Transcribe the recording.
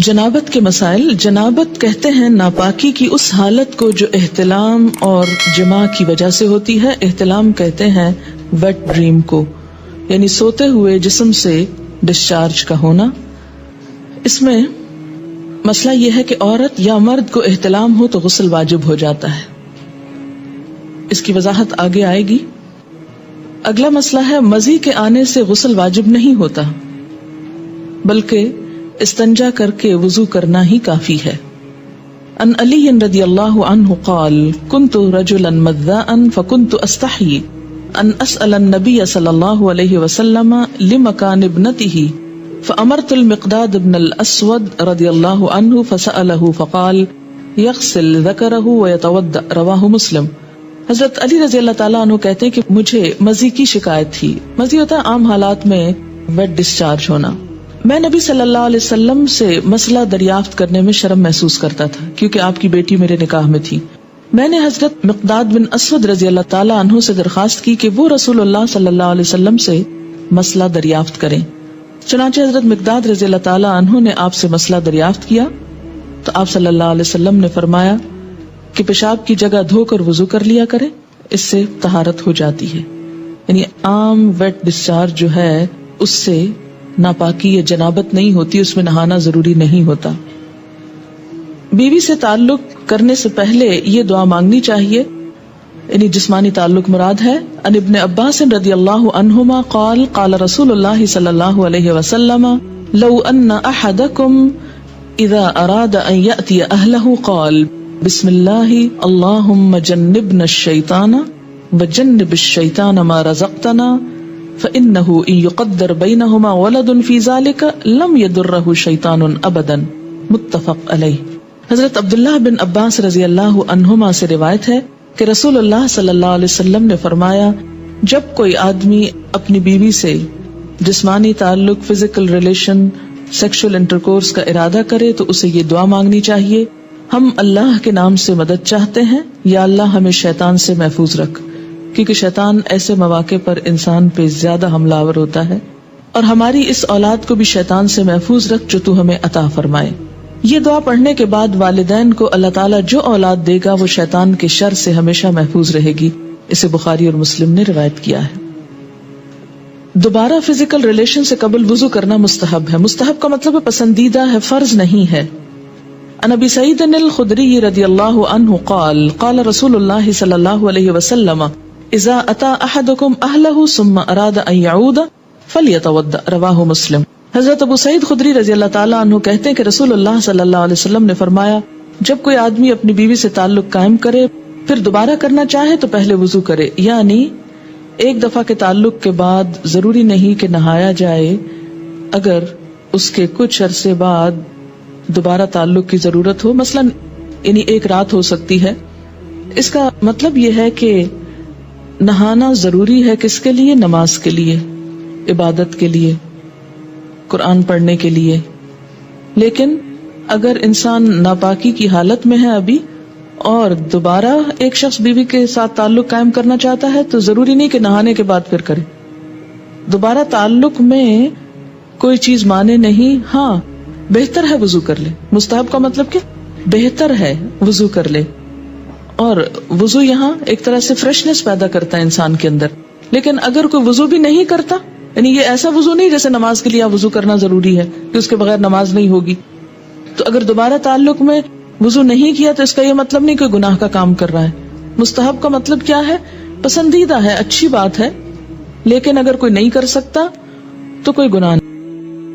جنابت کے مسائل. جنابت کہتے ہیں ناپاکی کی اس حالت کو جو احتلام اور جماع کی وجہ سے ہوتی ہے. احتلام کہتے ہیں ویٹ ڈریم کو، یعنی سوتے ہوئے جسم سے ڈسچارج کا ہونا. اس میں مسئلہ یہ ہے کہ عورت یا مرد کو احتلام ہو تو غسل واجب ہو جاتا ہے. اس کی وضاحت آگے آئے گی. اگلا مسئلہ ہے مزی کے آنے سے غسل واجب نہیں ہوتا، بلکہ استنجا کر کے وضو کرنا ہی کافی ہے. ان علی رضی اللہ عنہ قال كنت رجلا مذاء فكنت استحي ان اسأل النبي صلی اللہ علیہ وسلم لمكان ابنته فامرت المقداد بن الاسود رضی اللہ عنہ فسأله فقال يغسل ذکره ويتوضأ. رواہ مسلم. حضرت علی رضی اللہ تعالیٰ عنہ کہتے ہیں کہ مجھے مزی کی شکایت تھی. مزی ہوتا ہے عام حالات میں ویٹ ڈسچارج ہونا. میں نبی صلی اللہ علیہ وسلم سے مسئلہ دریافت کرنے میں شرم محسوس کرتا تھا کیونکہ آپ کی بیٹی میرے نکاح میں تھی. میں نے حضرت مقداد بن اسود رضی اللہ تعالیٰ عنہ سے درخواست کی کہ وہ رسول اللہ صلی اللہ علیہ وسلم سے مسئلہ دریافت کریں. چنانچہ حضرت مقداد رضی اللہ تعالیٰ عنہ نے آپ سے مسئلہ دریافت کیا تو آپ صلی اللہ علیہ وسلم نے فرمایا کہ پیشاب کی جگہ دھو کر وضو کر لیا کرے، اس سے طہارت ہو جاتی ہے. یعنی عام ویٹ ڈسچارج جو ہے اس سے ناپاکی یا جنابت نہیں ہوتی، اس میں نہانا ضروری نہیں ہوتا. بیوی سے تعلق کرنے سے پہلے یہ دعا مانگنی چاہیے، یعنی جسمانی تعلق مراد ہے. ان ابن عباس رضی اللہ عنہما قال قال رسول اللہ صلی اللہ علیہ وسلم لو ان احدکم اذا اراد ان یأتی اہلہ قال بسم اللہ اللہم جنبنا الشیطان وجنب الشیطان ما رزقتنا فإنه إن يقدر بينهما ولد في ذلك لم يضره شيطان أبدا. متفق علیہ. حضرت عبداللہ بن عباس رضی اللہ عنہما سے روایت ہے کہ رسول اللہ صلی اللہ علیہ وسلم نے فرمایا جب کوئی آدمی اپنی بیوی سے جسمانی تعلق، فزیکل ریلیشن، سیکشل انٹرکورس کا ارادہ کرے تو اسے یہ دعا مانگنی چاہیے: ہم اللہ کے نام سے مدد چاہتے ہیں، یا اللہ ہمیں شیطان سے محفوظ رکھ، کیونکہ شیطان ایسے مواقع پر انسان پہ زیادہ حملہ آور ہوتا ہے، اور ہماری اس اولاد کو بھی شیطان سے محفوظ رکھ جو تو ہمیں عطا فرمائے. یہ دعا پڑھنے کے بعد والدین کو اللہ تعالیٰ جو اولاد دے گا وہ شیطان کے شر سے ہمیشہ محفوظ رہے گی. اسے بخاری اور مسلم نے روایت کیا ہے. دوبارہ فزیکل ریلیشن سے قبل وضو کرنا مستحب ہے. مستحب کا مطلب پسندیدہ ہے، فرض نہیں ہے. عن ابی سعید الخدری رضی اللہ عنہ قال قال رسول اللہ صلی اللہ علیہ وسلم اذا اتى احدكم اهله ثم اراد ان يعود فليتوضا. رواہ مسلم. حضرت ابو سعید خدری رضی اللہ تعالیٰ عنہ کہتے ہیں کہ رسول اللہ صلی اللہ علیہ وسلم نے فرمایا جب کوئی آدمی اپنی بیوی سے تعلق قائم کرے پھر دوبارہ کرنا چاہے تو پہلے وضو کرے. یعنی ایک دفعہ کے تعلق کے بعد ضروری نہیں کہ نہایا جائے، اگر اس کے کچھ عرصے بعد دوبارہ تعلق کی ضرورت ہو، مثلا یعنی ایک رات ہو سکتی ہے. اس کا مطلب یہ ہے کہ نہانا ضروری ہے کس کے لیے؟ نماز کے لیے، عبادت کے لیے، قرآن پڑھنے کے لیے. لیکن اگر انسان ناپاکی کی حالت میں ہے ابھی اور دوبارہ ایک شخص بیوی کے ساتھ تعلق قائم کرنا چاہتا ہے تو ضروری نہیں کہ نہانے کے بعد پھر کرے. دوبارہ تعلق میں کوئی چیز مانے نہیں. ہاں بہتر ہے وضو کر لے. مستحب کا مطلب کہ بہتر ہے وضو کر لے، اور وضو یہاں ایک طرح سے فریشنس پیدا کرتا ہے انسان کے اندر. لیکن اگر کوئی وضو بھی نہیں کرتا، یعنی یہ ایسا وضو نہیں جیسے نماز کے لیے وضو کرنا ضروری ہے کہ اس کے بغیر نماز نہیں ہوگی، تو اگر دوبارہ تعلق میں وضو نہیں کیا تو اس کا یہ مطلب نہیں کہ گناہ کا کام کر رہا ہے. مستحب کا مطلب کیا ہے؟ پسندیدہ ہے، اچھی بات ہے. لیکن اگر کوئی نہیں کر سکتا تو کوئی گناہ نہیں.